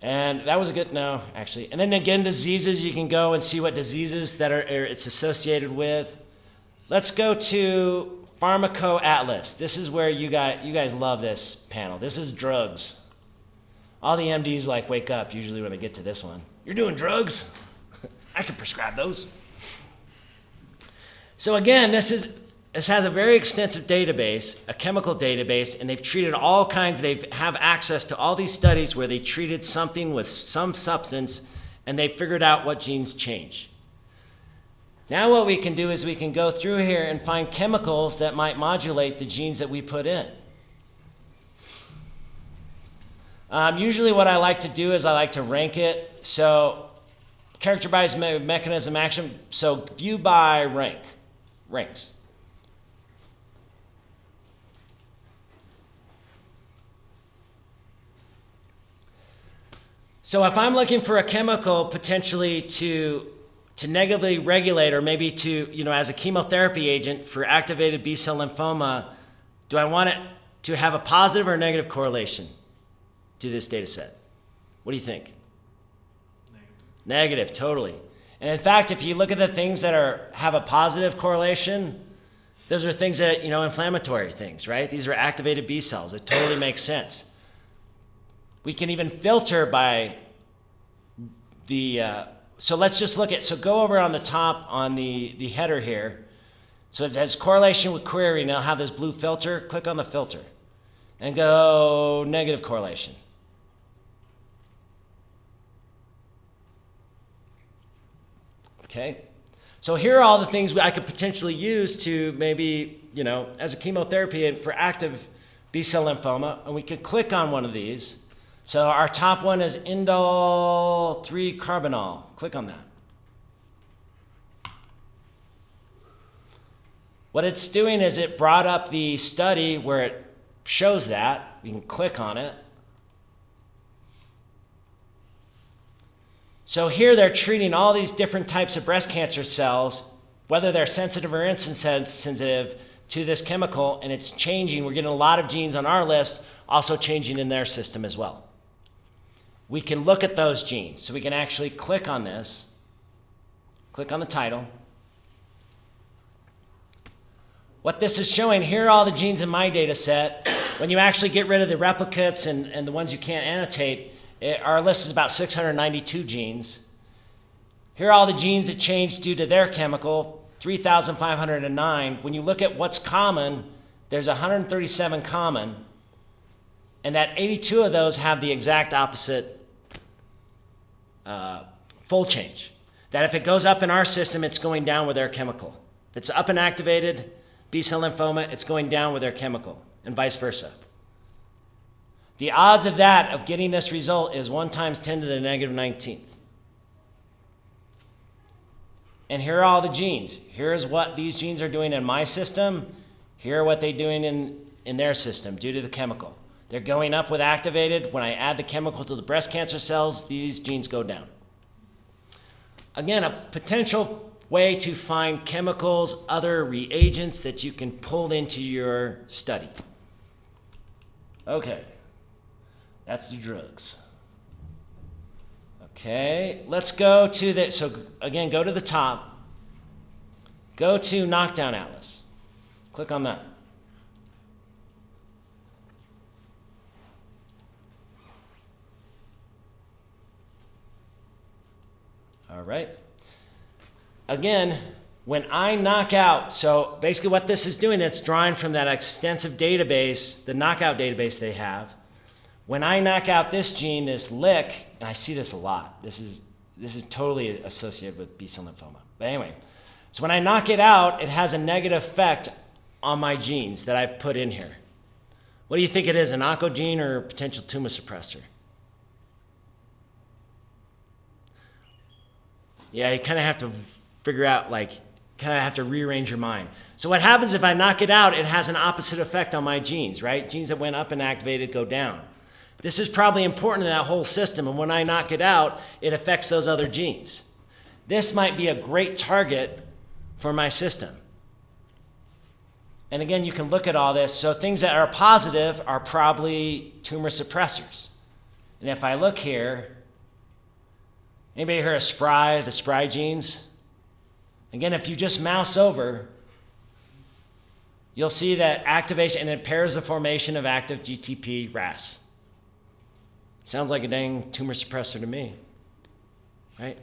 And that was a good, no, actually. And then again, diseases, you can go and see what diseases that it's associated with. Let's go to Pharmaco Atlas. This is where you guys love this panel. This is drugs. All the MDs like wake up usually when they get to this one. You're doing drugs? I can prescribe those. So again, this has a very extensive database, a chemical database, and they've treated all kinds, they have access to all these studies where they treated something with some substance and they figured out what genes change. Now what we can do is we can go through here and find chemicals that might modulate the genes that we put in. Usually what I like to do is I like to rank it. So character by mechanism action, so view by ranks. So if I'm looking for a chemical potentially to negatively regulate or maybe to, as a chemotherapy agent for activated B-cell lymphoma, do I want it to have a positive or negative correlation to this data set? What do you think? Negative, totally. And in fact, if you look at the things that have a positive correlation, those are things that, inflammatory things, right? These are activated B cells. It totally makes sense. We can even filter by so let's just look at, so go over on the top on the header here. So it says correlation with query. Now have this blue filter, click on the filter and go negative correlation. Okay, so here are all the things I could potentially use to maybe, as a chemotherapy for active B-cell lymphoma, and we could click on one of these. So our top one is indole 3-carbinol. Click on that. What it's doing is it brought up the study where it shows that. You can click on it. So here they're treating all these different types of breast cancer cells, whether they're sensitive or insensitive to this chemical, and it's changing. We're getting a lot of genes on our list also changing in their system as well. We can look at those genes. So we can actually click on this, click on the title. What this is showing, here are all the genes in my data set. When you actually get rid of the replicates and the ones you can't annotate, our list is about 692 genes. Here are all the genes that changed due to their chemical, 3,509. When you look at what's common, there's 137 common, and that 82 of those have the exact opposite fold change. That if it goes up in our system, it's going down with their chemical. If it's up and activated B-cell lymphoma, it's going down with their chemical, and vice versa. The odds of that, of getting this result, is 1 times 10 to the negative 19th. And here are all the genes. Here's what these genes are doing in my system. Here are what they're doing in their system due to the chemical. They're going up with activated. When I add the chemical to the breast cancer cells, these genes go down. Again, a potential way to find chemicals, other reagents that you can pull into your study. Okay, that's the drugs. Okay, let's go to so again, go to the top. Go to Knockdown Atlas. Click on that. All right. Again, when I knock out, so basically what this is doing, it's drawing from that extensive database, the knockout database they have. When I knock out this gene, this lick, and I see this a lot. This is totally associated with B-cell lymphoma. But anyway, so when I knock it out, it has a negative effect on my genes that I've put in here. What do you think it is, an oncogene or a potential tumor suppressor? Yeah, you kind of have to figure out, kind of have to rearrange your mind. So what happens if I knock it out, it has an opposite effect on my genes, right? Genes that went up and activated go down. This is probably important in that whole system, and when I knock it out, it affects those other genes. This might be a great target for my system. And again, you can look at all this. So things that are positive are probably tumor suppressors. And if I look here, anybody heard of SPRY, the SPRY genes? Again, if you just mouse over, you'll see that activation, and it pairs the formation of active GTP RAS. Sounds like a dang tumor suppressor to me, right?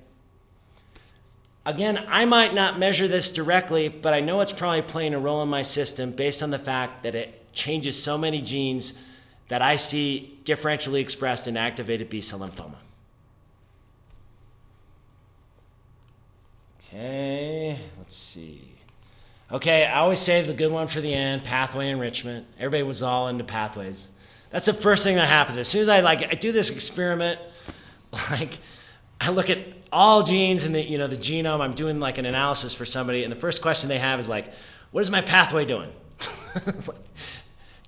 Again, I might not measure this directly, but I know it's probably playing a role in my system based on the fact that it changes so many genes that I see differentially expressed in activated B-cell lymphoma. Okay, let's see. Okay, I always save the good one for the end, pathway enrichment. Everybody was all into pathways. That's the first thing that happens. As soon as I do this experiment, I look at all genes in the genome. I'm doing like an analysis for somebody, and the first question they have is like, "What is my pathway doing?" It's like,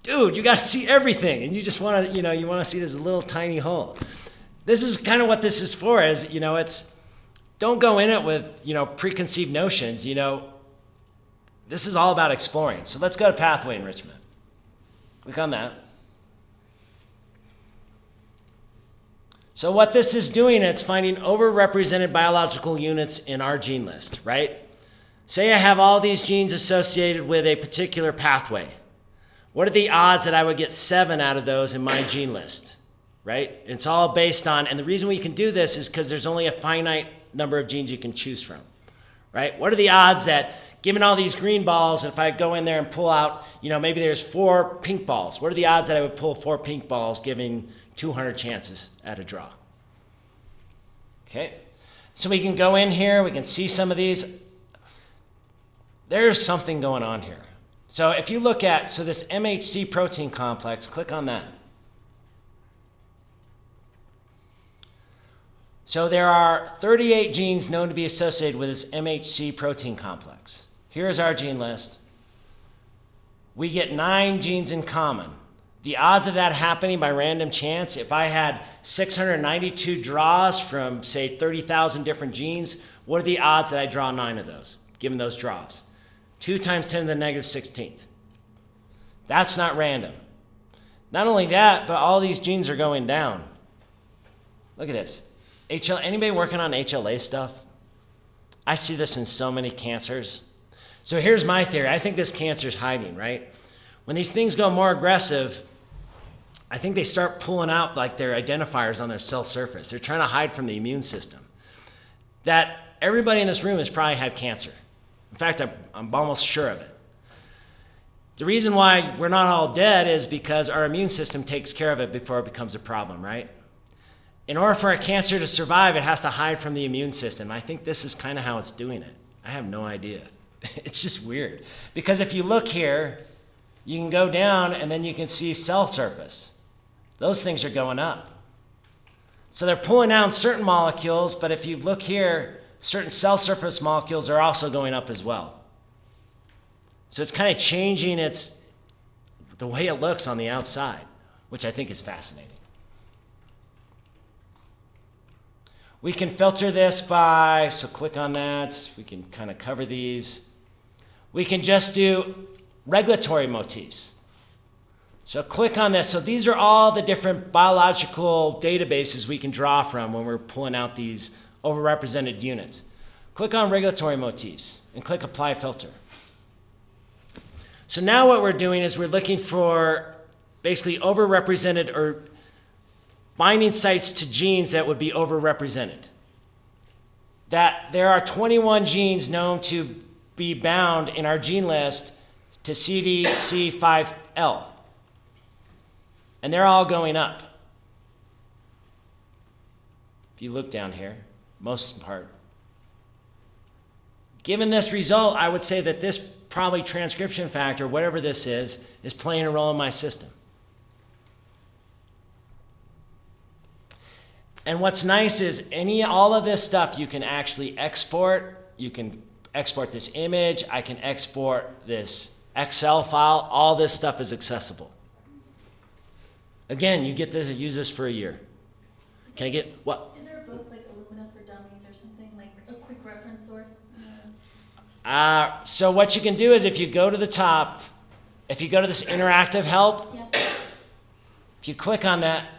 dude, you got to see everything, and you just want to, you want to see this little tiny hole. This is kind of what this is for. Is it's don't go in it with preconceived notions. This is all about exploring. So let's go to pathway enrichment. Click on that. So what this is doing, it's finding overrepresented biological units in our gene list, right? Say I have all these genes associated with a particular pathway. What are the odds that I would get 7 out of those in my gene list, right? It's all based on, and the reason we can do this is because there's only a finite number of genes you can choose from, right? What are the odds that, given all these green balls, if I go in there and pull out, maybe there's 4 pink balls. What are the odds that I would pull 4 pink balls giving 200 chances at a draw? Okay, so we can go in here, we can see some of these. There's something going on here. So if you look at, this MHC protein complex, click on that. So there are 38 genes known to be associated with this MHC protein complex. Here's our gene list. We get 9 genes in common. The odds of that happening by random chance, if I had 692 draws from, say, 30,000 different genes, what are the odds that I draw 9 of those, given those draws? 2 times 10 to the negative 16th. That's not random. Not only that, but all these genes are going down. Look at this. Anybody working on HLA stuff? I see this in so many cancers. So here's my theory. I think this cancer is hiding, right? When these things go more aggressive, I think they start pulling out like their identifiers on their cell surface. They're trying to hide from the immune system. That everybody in this room has probably had cancer. In fact, I'm almost sure of it. The reason why we're not all dead is because our immune system takes care of it before it becomes a problem, right? In order for a cancer to survive, it has to hide from the immune system. I think this is kind of how it's doing it. I have no idea. It's just weird. Because if you look here, you can go down and then you can see cell surface. Those things are going up. So they're pulling down certain molecules, but if you look here, certain cell surface molecules are also going up as well. So it's kind of changing the way it looks on the outside, which I think is fascinating. We can filter this by, so click on that. We can kind of cover these. We can just do regulatory motifs. So click on this. So these are all the different biological databases we can draw from when we're pulling out these overrepresented units. Click on regulatory motifs and click apply filter. So now what we're doing is we're looking for basically overrepresented or binding sites to genes that would be overrepresented. That there are 21 genes known to be bound in our gene list to CDC5L. And they're all going up. If you look down here, most part. Given this result, I would say that this probably transcription factor, whatever this is playing a role in my system. And what's nice is all of this stuff you can actually export. You can export this image. I can export this Excel file. All this stuff is accessible. Again, you get to use this for a year. Can I get what? Is there a book like Illumina for Dummies or something, like a quick reference source? So what you can do is if you go to the top, if you go to this interactive help, Yeah. if you click on that,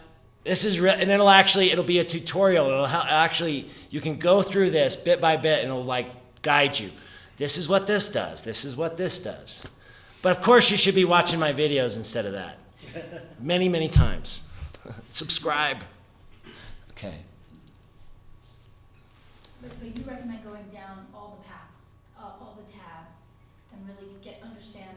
This is and it'll be a tutorial. Actually, you can go through this bit by bit, and it'll like guide you. This is what this does. This is what this does. But of course, you should be watching my videos instead of that. Many, many times. Subscribe. Okay. But you recommend going down all the paths, all the tabs, and really understand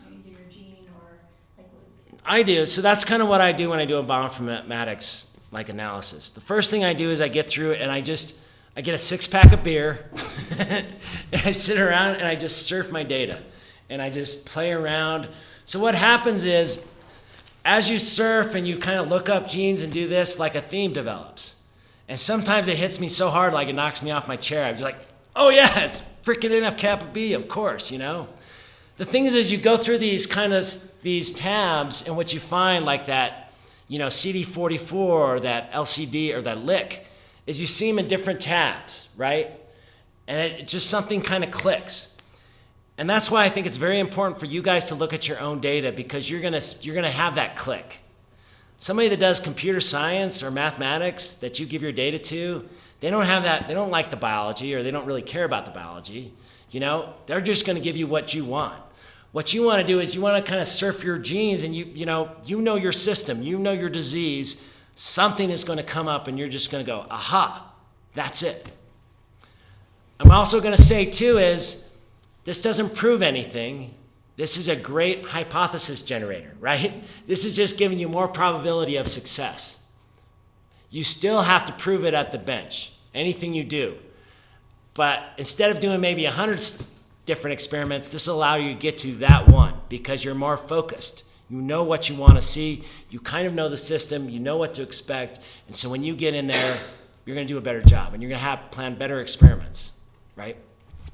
either your gene or like what. I do. So that's kind of what I do when I do a bioinformatics like analysis. The first thing I do is I get through it and I get a 6-pack of beer and I sit around and I just surf my data and I just play around. So what happens is as you surf and you kind of look up genes and do this, like a theme develops. And sometimes it hits me so hard, like it knocks me off my chair. I'm just like, oh yeah, it's freaking NF kappa B, of course, you know? The thing is, as you go through these tabs and what you find like that, you know, CD44 or that LCD or that lick, is you see them in different tabs, right? And it just something kind of clicks. And that's why I think it's very important for you guys to look at your own data because you're gonna have that click. Somebody that does computer science or mathematics that you give your data to, they don't have that, they don't like the biology or they don't really care about the biology. You know, they're just gonna give you what you want. What you wanna do is you wanna kind of surf your genes and you know your system, you know your disease, something is gonna come up and you're just gonna go, aha, that's it. I'm also gonna say too is, this doesn't prove anything. This is a great hypothesis generator, right? This is just giving you more probability of success. You still have to prove it at the bench, anything you do. But instead of doing maybe 100 different experiments, this will allow you to get to that one because you're more focused. You know what you want to see. You kind of know the system. You know what to expect. And so when you get in there, you're going to do a better job and you're going to plan better experiments, right?